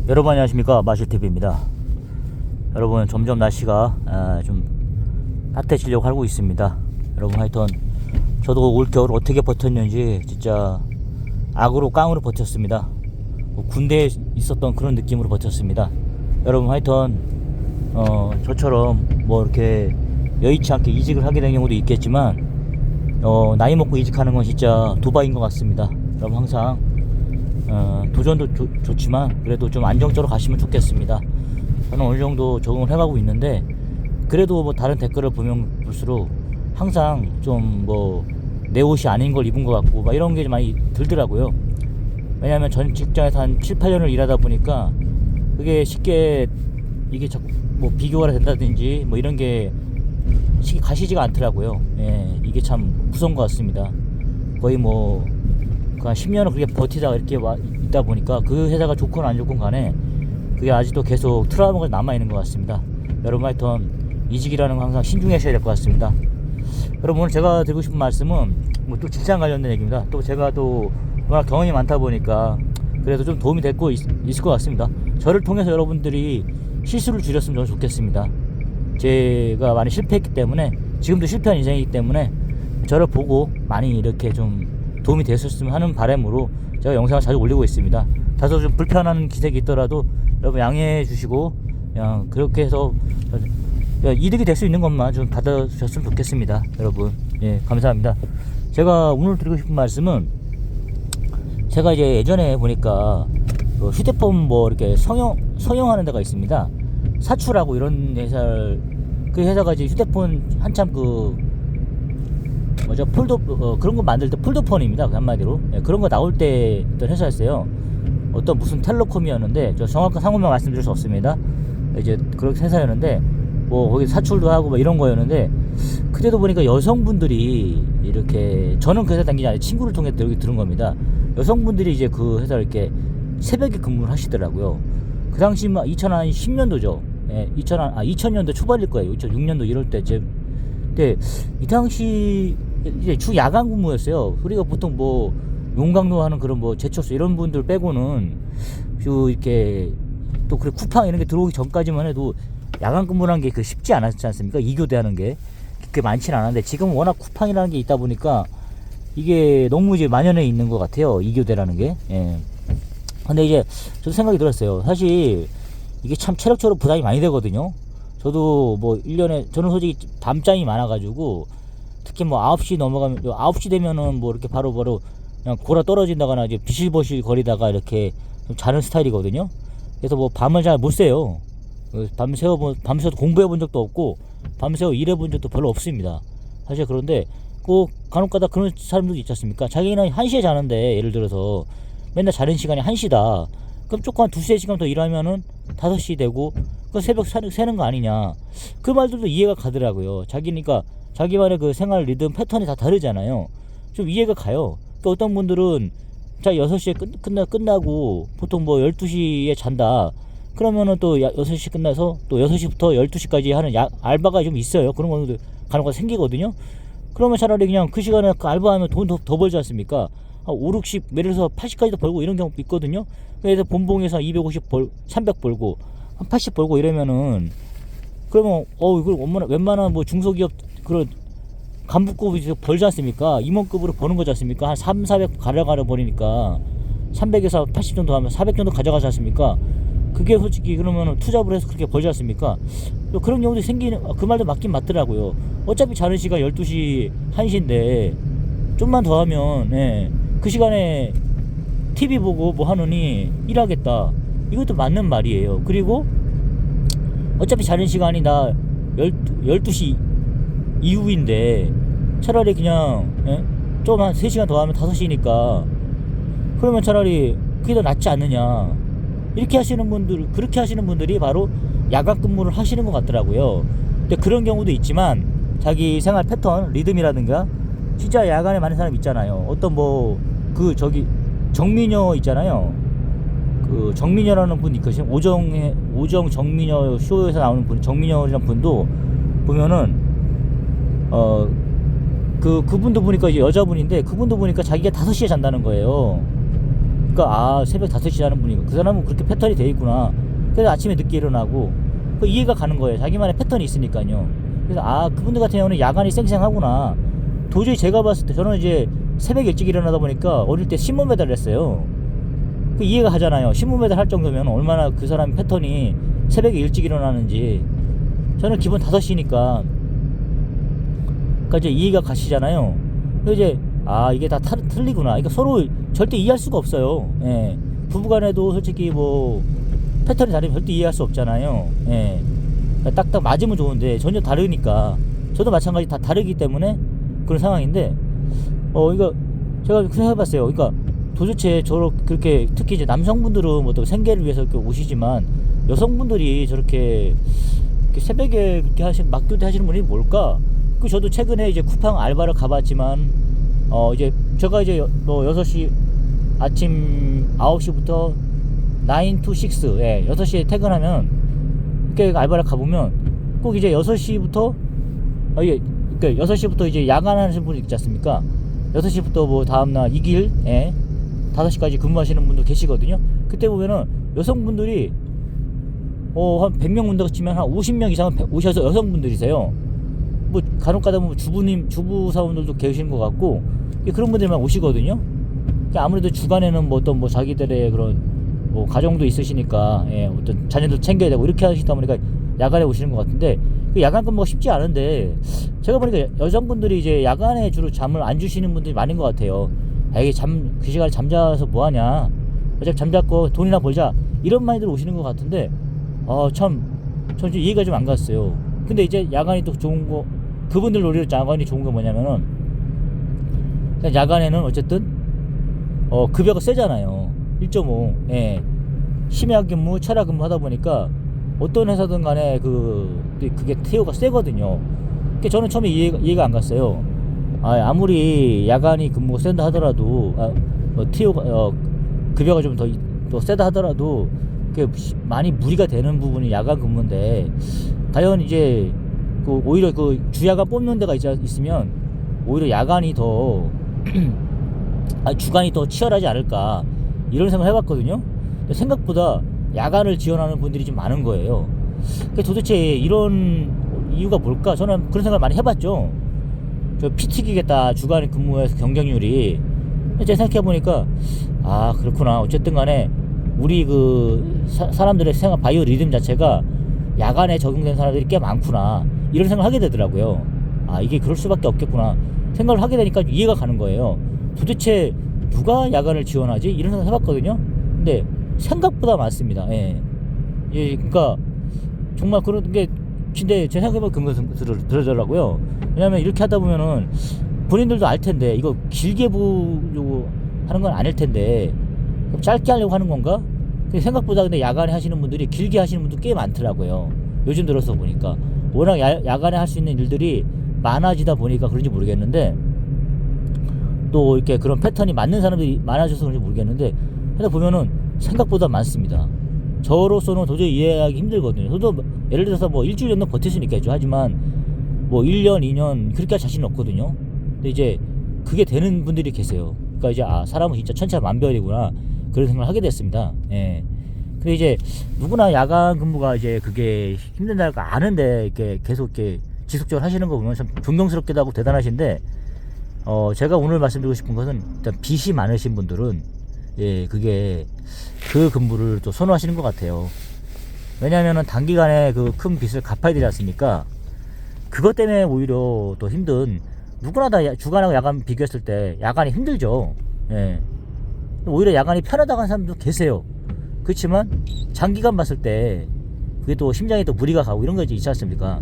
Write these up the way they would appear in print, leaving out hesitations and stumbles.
여러분 안녕하십니까, 마실TV입니다. 여러분, 점점 날씨가 좀 따뜻해지려고 하고 있습니다. 여러분, 하여튼 저도 올겨울 어떻게 버텼는지 진짜 악으로 깡으로 버텼습니다. 군대에 있었던 그런 느낌으로 버텼습니다. 여러분, 하여튼 저처럼 뭐 이렇게 여의치 않게 이직을 하게 된 경우도 있겠지만 나이 먹고 이직하는 건 진짜 도박인 것 같습니다. 여러분, 항상 도전도 좋지만 그래도 좀 안정적으로 가시면 좋겠습니다. 저는 어느 정도 적응을 해가고 있는데, 그래도 뭐 다른 댓글을 보면 볼수록 항상 좀 뭐 내 옷이 아닌 걸 입은 것 같고 막 이런 게 좀 많이 들더라고요. 왜냐하면 전 직장에서 한 7, 8년을 일하다 보니까 그게 쉽게 이게 자꾸 뭐 비교가 된다든지 뭐 이런 게 쉽게 가시지가 않더라고요. 예, 이게 참 무서운 것 같습니다. 거의 뭐 한 10년을 그렇게 버티다가 이렇게 있다 보니까 그 회사가 좋건 안 좋건 간에 그게 아직도 계속 트라우마가 남아있는 것 같습니다. 여러분, 하여튼 이직이라는 거 항상 신중하셔야 될 것 같습니다. 여러분, 오늘 제가 드리고 싶은 말씀은 뭐 또 직장 관련된 얘기입니다. 또 제가 또 워낙 경험이 많다 보니까 그래도 좀 도움이 됐고 있을 것 같습니다. 저를 통해서 여러분들이 실수를 줄였으면 저는 좋겠습니다. 제가 많이 실패했기 때문에, 지금도 실패한 인생이기 때문에 저를 보고 많이 이렇게 좀 도움이 됐었으면 하는 바람으로 제가 영상을 자주 올리고 있습니다. 다소 좀 불편한 기색이 있더라도 여러분 양해해 주시고 그냥 그렇게 해서 이득이 될 수 있는 것만 좀 받아주셨으면 좋겠습니다. 여러분, 예, 감사합니다. 제가 오늘 드리고 싶은 말씀은, 제가 이제 예전에 보니까 휴대폰 뭐 이렇게 성형하는 데가 있습니다. 사출하고 이런 그 회사가 이제 휴대폰 한참 그런 거 만들 때 폴더폰입니다. 한마디로. 예, 그런 거 나올 때 있던 회사였어요. 어떤 무슨 텔레콤이었는데, 저 정확한 상호명 말씀드릴 수 없습니다. 이제 그런 회사였는데, 뭐 거기 사출도 하고 뭐 이런 거였는데, 그때도 보니까 여성분들이 이렇게, 저는 그 회사 다니지 않아요. 친구를 통해 여기 들은 겁니다. 여성분들이 이제 그 회사를 이렇게 새벽에 근무를 하시더라고요. 그 당시 2010년도죠. 예, 2000년도 초반일 거예요. 2006년도 이럴 때쯤. 근데 이 당시 이제 주 야간 근무였어요. 우리가 보통 뭐 용광로 하는 그런 뭐 제철소 이런 분들 빼고는 이렇게 또 그래 쿠팡 이런 게 들어오기 전까지만 해도 야간 근무라는 게 쉽지 않았지 않습니까? 이교대 하는 게 그렇게 많지는 않았는데, 지금 워낙 쿠팡이라는 게 있다 보니까 이게 너무 이제 만연해 있는 것 같아요. 이교대라는 게. 예. 근데 이제 저도 생각이 들었어요. 사실 이게 참 체력적으로 부담이 많이 되거든요. 저도 뭐 1년에, 저는 솔직히 밤잠이 많아가지고, 특히 뭐 9시 넘어가면, 9시 되면은 뭐 이렇게 바로 그냥 골아 떨어진다거나 이제 비실버실 거리다가 이렇게 좀 자는 스타일이거든요. 그래서 뭐 밤을 잘 못 새요. 밤새서 공부해 본 적도 없고 밤새워 일해 본 적도 별로 없습니다. 사실. 그런데 꼭 간혹가다 그런 사람들도 있지 않습니까? 자기는 1시에 자는데, 예를 들어서 맨날 자는 시간이 1시다. 그럼 조금 한 2~3시간 더 일하면은 5시 되고, 그 새벽 새는 거 아니냐. 그 말들도 이해가 가더라고요. 자기만의 그 생활 리듬 패턴이 다 다르잖아요. 좀 이해가 가요. 또 어떤 분들은 자 6시에 끝나고 보통 뭐 12시에 잔다. 그러면은 또 6시 끝나서 또 6시부터 12시까지 하는 알바가 좀 있어요. 그런 것도 간혹 생기거든요. 그러면 차라리 그냥 그 시간에 그 알바하면 돈 더 벌지 않습니까? 5, 60, 예를 들어서 80까지도 벌고 이런 경우도 있거든요. 그래서 본봉에서 250 300 벌고 한 80 벌고 이러면은, 그러면 이걸 웬만한 뭐 중소기업 그런 간부급이 벌지 않습니까? 임원급으로 버는 거지 않습니까? 한 3, 400 가져가려 버리니까 300에서 80 정도 하면 400 정도 가져가지 않습니까? 그게 솔직히 그러면은 투잡을 해서 그렇게 벌지 않습니까? 또 그런 경우도 생기는, 그 말도 맞긴 맞더라고요. 어차피 자는 시간 12시, 1시인데 좀만 더 하면, 예, 그 시간에 TV 보고 뭐 하느니 일하겠다. 이것도 맞는 말이에요. 그리고 어차피 자는 시간이 나 12시 이후인데 차라리 그냥, 예? 좀 한 3시간 더 하면 5시니까 그러면 차라리 그게 더 낫지 않느냐. 그렇게 하시는 분들이 바로 야간 근무를 하시는 것 같더라고요. 근데 그런 경우도 있지만 자기 생활 패턴, 리듬이라든가 진짜 야간에 많은 사람 있잖아요. 어떤 정민여 있잖아요. 그 정민여라는 분이 있거든요. 오정 정민여 쇼에서 나오는 분, 정민여라는 분도 보면은 그분도 보니까 이제 여자분인데, 그분도 보니까 자기가 5시에 잔다는 거예요. 그러니까 아 새벽 5시에 하는 분이고 그 사람은 그렇게 패턴이 돼 있구나. 그래서 아침에 늦게 일어나고 그 이해가 가는 거예요. 자기만의 패턴이 있으니까요. 그래서 아 그분들 같은 경우는 야간이 쌩쌩하구나. 도저히 제가 봤을 때 저는 이제 새벽 일찍 일어나다 보니까 어릴 때 신문 배달을 했어요. 그 이해가 가잖아요. 신문 배달 할 정도면 얼마나 그 사람 패턴이 새벽에 일찍 일어나는지. 저는 기본 5시니까 그러니까 이제 이해가 가시잖아요. 그래서 이제 아 이게 다 틀리구나. 이거 서로 절대 이해할 수가 없어요. 예. 부부간에도 솔직히 뭐 패턴이 다르면 절대 이해할 수 없잖아요. 예. 딱딱 맞으면 좋은데 전혀 다르니까 저도 마찬가지 다 다르기 때문에 그런 상황인데 이거 제가 생각해봤어요. 그러니까 도대체 그렇게 특히 이제 남성분들은 뭐 또 생계를 위해서 이렇게 오시지만 여성분들이 저렇게 새벽에 그렇게 막교대 하시는 분이 뭘까? 그 저도 최근에 이제 쿠팡 알바를 가봤지만 이제 제가 이제 뭐 6시 아침 9시부터 9 to 6 예, 6시에 퇴근하면 이렇게 알바를 가보면 꼭 이제 6시부터 이게 그러니까 6시부터 이제 야간하시는 분이 있지 않습니까? 6시부터 뭐 다음날 2길 예, 5시까지 근무하시는 분도 계시거든요. 그때 보면은 여성분들이 한 100명 온다고 치면 한 50명 이상은 오셔서 여성분들이세요. 뭐 간혹가다 보면 주부 사원들도 계시는 것 같고 그런 분들만 오시거든요. 아무래도 주간에는 뭐 어떤 뭐 자기들의 그런 뭐 가정도 있으시니까 예, 어떤 자녀들 챙겨야 되고 이렇게 하시다 보니까 야간에 오시는 것 같은데 그 야간 근무가 쉽지 않은데 제가 보니까 여성분들이 이제 야간에 주로 잠을 안 주시는 분들이 많은 것 같아요. 이게 그 시간에 잠자서 뭐하냐, 어차피 잠자고 돈이나 벌자 이런 마인드로 오시는 것 같은데 전 좀 이해가 좀 안 갔어요. 근데 이제 야간이 또 좋은 거, 그분들 노리로 야간이 좋은 거 뭐냐면은 야간에는 어쨌든 급여가 세잖아요. 1.5 예. 심야 근무 철야 근무 하다 보니까 어떤 회사든 간에 그게 티오가 세거든요. 그러니까 저는 처음에 이해가 안 갔어요. 아무리 야간이 근무가 센다 하더라도 티오가 급여가 좀 더 세다 하더라도 그게 많이 무리가 되는 부분이 야간 근무인데 과연 이제 오히려 주야간 뽑는 데가 있으면 오히려 야간이 더 주간이 더 치열하지 않을까 이런 생각을 해봤거든요. 근데 생각보다 야간을 지원하는 분들이 좀 많은 거예요. 도대체 이런 이유가 뭘까? 저는 그런 생각을 많이 해봤죠. 저 피 튀기겠다 주간 근무에서 경쟁률이. 제가 생각해보니까 그렇구나. 어쨌든 간에 우리 사람들의 생활 바이오 리듬 자체가 야간에 적용된 사람들이 꽤 많구나 이런 생각을 하게 되더라고요. 이게 그럴 수밖에 없겠구나 생각을 하게 되니까 이해가 가는 거예요. 도대체 누가 야간을 지원하지? 이런 생각을 해봤거든요. 근데 생각보다 많습니다. 예. 그러니까 정말 그런 게 근데 제가 생각해보면 그런 거 들더라고요. 왜냐면 이렇게 하다 보면은 본인들도 알 텐데 이거 길게 보려고 하는 건 아닐 텐데 짧게 하려고 하는 건가? 생각보다 근데 야간에 하시는 분들이 길게 하시는 분도 꽤 많더라고요. 요즘 들어서 보니까 워낙 야간에 할 수 있는 일들이 많아지다 보니까 그런지 모르겠는데 또 이렇게 그런 패턴이 맞는 사람들이 많아져서 그런지 모르겠는데 하다 보면은 생각보다 많습니다. 저로서는 도저히 이해하기 힘들거든요. 저도 예를 들어서 뭐 일주일 정도 버틸 수는 있겠죠. 하지만 뭐 1년 2년 그렇게 할 자신은 없거든요. 근데 이제 그게 되는 분들이 계세요. 그러니까 이제 사람은 진짜 천차만별이구나 그런 생각을 하게 됐습니다. 예. 근데 이제 누구나 야간 근무가 이제 그게 힘든다는 거 아는데 이렇게 계속 이렇게 지속적으로 하시는 거 보면 참 존경스럽기도 하고 대단하신데 제가 오늘 말씀드리고 싶은 것은 일단 빚이 많으신 분들은 예 그게 그 근무를 또 선호하시는 것 같아요. 왜냐하면은 단기간에 큰 빚을 갚아야 되지 않습니까? 그것 때문에 오히려 더 힘든, 누구나 다 주간하고 야간 비교했을 때 야간이 힘들죠. 예. 오히려 야간이 편하다고 하는 사람도 계세요. 그렇지만 장기간 봤을 때 그게 또 심장에 또 무리가 가고 이런 거 있지 않습니까?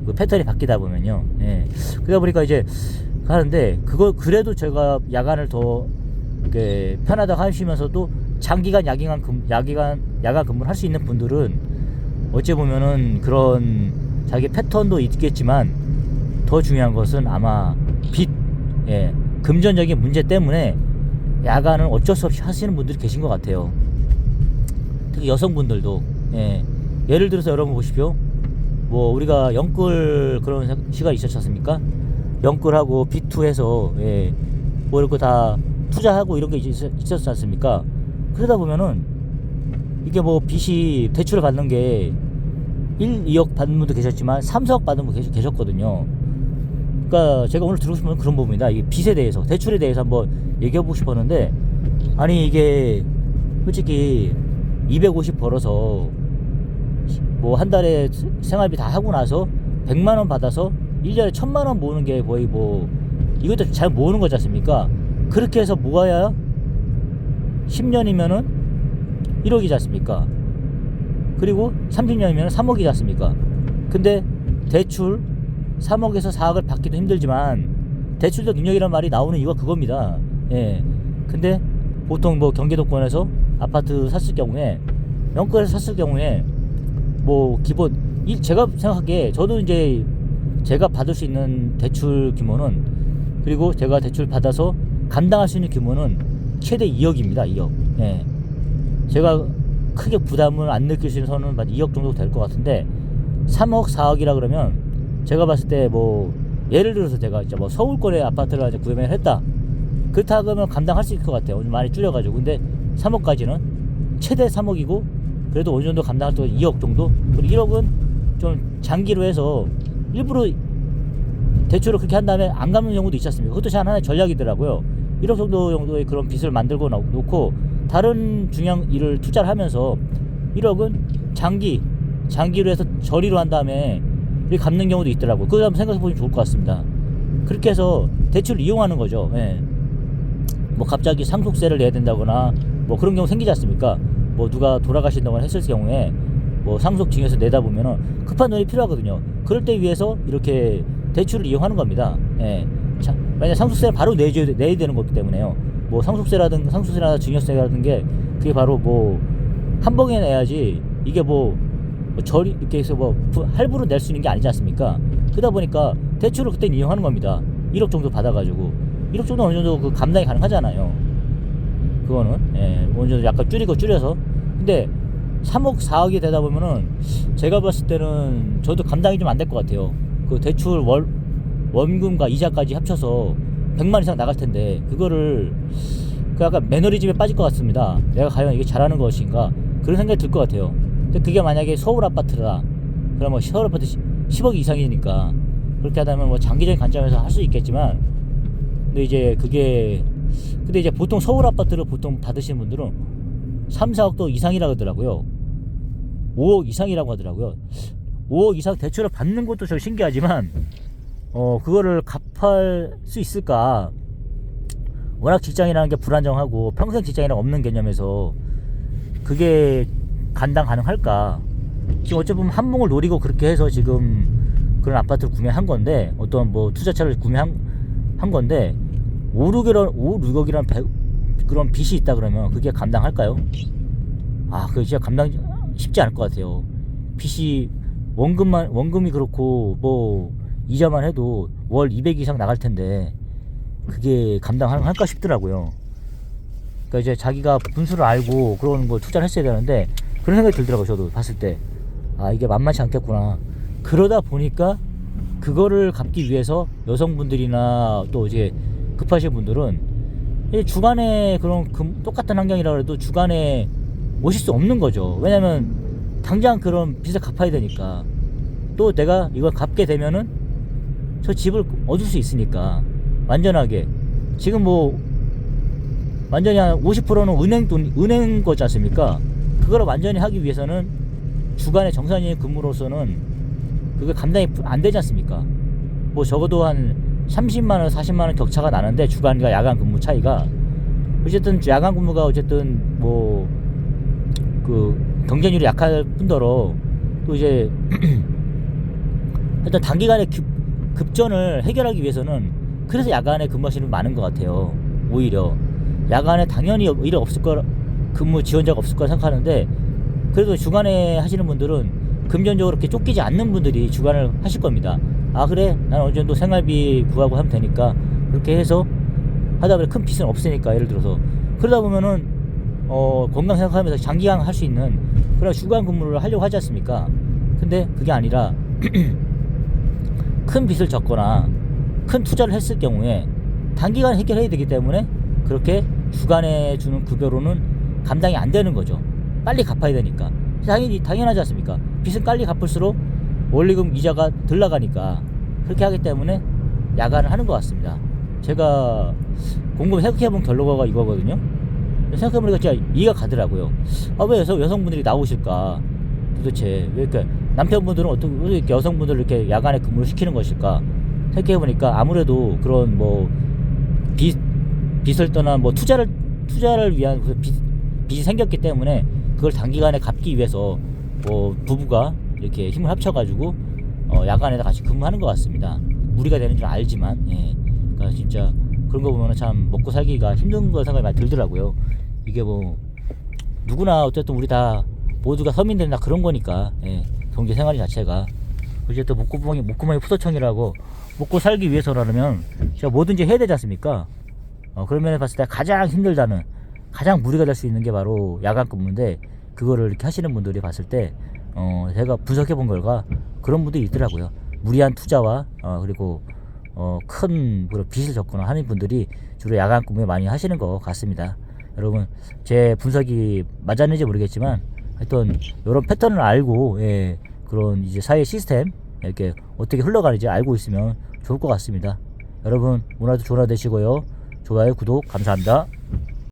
그 패턴이 바뀌다 보면요. 예. 그러다 보니까 이제 하는데 그래도 제가 야간을 더 이렇게 편하다고 하시면서도 장기간 야간 근무를 할 수 있는 분들은 어찌 보면은 그런 자기 패턴도 있겠지만 더 중요한 것은 아마 예, 금전적인 문제 때문에 야간은 어쩔 수 없이 하시는 분들이 계신 것 같아요. 특히 여성분들도 예, 예를 들어서 여러분 보십시오. 뭐 우리가 영끌 그런 시간이 있었지 않습니까? 영끌하고 B2 해서 예, 뭐 이렇게 다 투자하고 이런 게 있었지 않습니까? 그러다 보면은 이게 뭐 빚이 대출을 받는 게 1, 2억 받는 분도 계셨지만 3, 4억 받는 분 계셨거든요. 그러니까 제가 오늘 들고 싶은 건 그런 부분이다. 이 빚에 대해서, 대출에 대해서 한번 얘기해보고 싶었는데, 아니 이게 솔직히 250 벌어서 뭐 한 달에 생활비 다 하고 나서 100만원 받아서 1년에 1000만원 모으는 게 거의 뭐 이것도 잘 모으는 거지 않습니까? 그렇게 해서 모아야 10년이면은 1억이지 않습니까? 그리고 30년이면 3억이지 않습니까? 근데 대출 3억에서 4억을 받기도 힘들지만 대출도 능력이란 말이 나오는 이유가 그겁니다. 예. 근데 보통 뭐 경기도권에서 아파트 샀을 경우에, 영끌에서 샀을 경우에 뭐 기본 제가 생각하기에, 저도 이제 제가 받을 수 있는 대출 규모는, 그리고 제가 대출 받아서 감당할 수 있는 규모는 최대 2억입니다. 2억. 예. 제가 크게 부담을 안 느낄 수 있는 선은 2억 정도 될 것 같은데, 3억 4억이라 그러면 제가 봤을 때 뭐 예를 들어서 제가 이제 뭐 서울권의 아파트를 이제 구매를 했다, 그렇다 그러면 감당할 수 있을 것 같아요. 좀 많이 줄여가지고. 근데 3억까지는 최대 3억이고, 그래도 어느 정도 감당할 때 2억 정도. 그리고 1억은 좀 장기로 해서 일부러 대출을 그렇게 한 다음에 안 갚는 경우도 있지 않습니까? 그것도 참 하나의 전략이더라고요. 1억 정도의 그런 빚을 만들고 놓고 다른 중요한 일을 투자를 하면서 1억은 장기로 해서 저리로 한 다음에 갚는 경우도 있더라고요. 그거 한번 생각해 보시면 좋을 것 같습니다. 그렇게 해서 대출을 이용하는 거죠. 예. 뭐 갑자기 상속세를 내야 된다거나 뭐 그런 경우 생기지 않습니까? 뭐 누가 돌아가신다거나 했을 경우에 뭐 상속 증여서 내다 보면은 급한 돈이 필요하거든요. 그럴 때 위해서 이렇게 대출을 이용하는 겁니다. 예. 자, 만약 상속세를 바로 내야 되는 거기 때문에요. 뭐 상속세나 증여세라든 게 그게 바로 뭐 한 번에 내야지, 이게 뭐 저리 이렇게 해서 뭐 할부로 낼 수 있는 게 아니지 않습니까? 그러다 보니까 대출을 그때 이용하는 겁니다. 1억 정도 받아가지고 1억 정도 어느 정도 그 감당이 가능하잖아요. 그거는 어느 정도 약간 줄여서. 근데 3억 4억이 되다 보면은 제가 봤을 때는 저도 감당이 좀 안 될 것 같아요. 그 대출 원금과 이자까지 합쳐서 100만 이상 나갈 텐데, 그거를 그 약간 매너리즘에 빠질 것 같습니다. 내가 과연 이게 잘하는 것인가, 그런 생각이 들 것 같아요. 근데 그게 만약에 서울 아파트다 그러면 서울 아파트 10억 이상이니까 그렇게 하다면 뭐 장기적인 관점에서 할 수 있겠지만, 근데 이제 보통 서울 아파트를 보통 받으시는 분들은 3, 4억도 이상이라고 하더라고요. 5억 이상이라고 하더라고요. 5억 이상 대출을 받는 것도 저 신기하지만 그거를 갚을 수 있을까? 워낙 직장이라는 게 불안정하고 평생 직장이랑 없는 개념에서 그게 감당 가능할까? 지금 어찌 보면 한몫을 노리고 그렇게 해서 지금 그런 아파트를 구매한 건데, 어떤 뭐 투자차를 구매한 건데 5, 6억이란 그런 빚이 있다 그러면 그게 감당할까요? 그게 진짜 감당 쉽지 않을 것 같아요. 빚이 원금이 그렇고 뭐 이자만 해도 월 200 이상 나갈 텐데 그게 감당할까 싶더라고요. 그러니까 이제 자기가 분수를 알고 그런 걸 투자를 했어야 되는데, 그런 생각이 들더라고요. 저도 봤을 때 이게 만만치 않겠구나. 그러다 보니까 그거를 갚기 위해서 여성분들이나 또 이제 급하신 분들은 주간에 그런 똑같은 환경이라 그래도 주간에 오실 수 없는 거죠. 왜냐면 당장 그런 빚을 갚아야 되니까. 또 내가 이걸 갚게 되면은 저 집을 얻을 수 있으니까 완전하게. 지금 뭐 완전히 한 50%는 은행 거지 않습니까? 그걸 완전히 하기 위해서는 주간에 정산인 근무로서는 그게 감당이 안 되지 않습니까? 뭐 적어도 한 30만원 40만원 격차가 나는데, 주간과 야간 근무 차이가. 어쨌든 야간 근무가 어쨌든 뭐 그 경쟁률이 약할 뿐더러 또 이제 일단 단기간에 급전을 해결하기 위해서는, 그래서 야간에 근무하시는 분 많은 것 같아요. 오히려 야간에 당연히 근무 지원자가 없을 거라 생각하는데, 그래도 주간에 하시는 분들은 금전적으로 그렇게 쫓기지 않는 분들이 주간을 하실 겁니다. 그래, 나는 어느 정도 생활비 구하고 하면 되니까 그렇게 해서 하다 보면 큰 빚은 없으니까. 예를 들어서 그러다 보면은 건강 생각하면서 장기간 할 수 있는 그런 주간 근무를 하려고 하지 않습니까? 근데 그게 아니라 큰 빚을 졌거나 큰 투자를 했을 경우에 단기간 해결해야 되기 때문에 그렇게 주간에 주는 급여로는 감당이 안 되는 거죠. 빨리 갚아야 되니까. 당연하지 않습니까? 빚은 빨리 갚을수록 원리금 이자가 덜 나가니까 그렇게 하기 때문에 야간을 하는 것 같습니다. 제가 곰곰이 생각해본 결과가 이거거든요. 생각해보니까 진짜 이해가 가더라고요. 왜 여성분들이 나오실까? 도대체 왜 이렇게 남편분들은 어떻게 왜 이렇게 여성분들을 이렇게 야간에 근무를 시키는 것일까? 생각해보니까 아무래도 그런 뭐 빚을 떠난 뭐 투자를 위한 빚이 생겼기 때문에 그걸 단기간에 갚기 위해서 뭐 부부가 이렇게 힘을 합쳐가지고 야간에다 같이 근무하는 것 같습니다. 무리가 되는 줄 알지만, 예. 그러니까 진짜 그런 거 보면은 참 먹고 살기가 힘든 거 생각이 많이 들더라고요. 이게 뭐 누구나 어쨌든 우리 다 모두가 서민들이나 그런 거니까, 예. 경제 생활 자체가 이제 또 목구멍이 푸도청이라고 먹고 살기 위해서라면 진짜 뭐든지 해야 되지 않습니까? 그런 면에 봤을 때 가장 힘들다는, 가장 무리가 될 수 있는 게 바로 야간 근무인데, 그거를 이렇게 하시는 분들이 봤을 때 제가 분석해 본 결과 그런 분들이 있더라고요. 무리한 투자와 그리고 큰 빚을 졌거나 하는 분들이 주로 야간 근무에 많이 하시는 것 같습니다. 여러분, 제 분석이 맞았는지 모르겠지만 하여튼 이런 패턴을 알고, 예, 그런 이제 사회 시스템 이렇게 어떻게 흘러가는지 알고 있으면 좋을 것 같습니다. 여러분, 오늘도 좋은 하루 되시고요. 좋아요, 구독 감사합니다.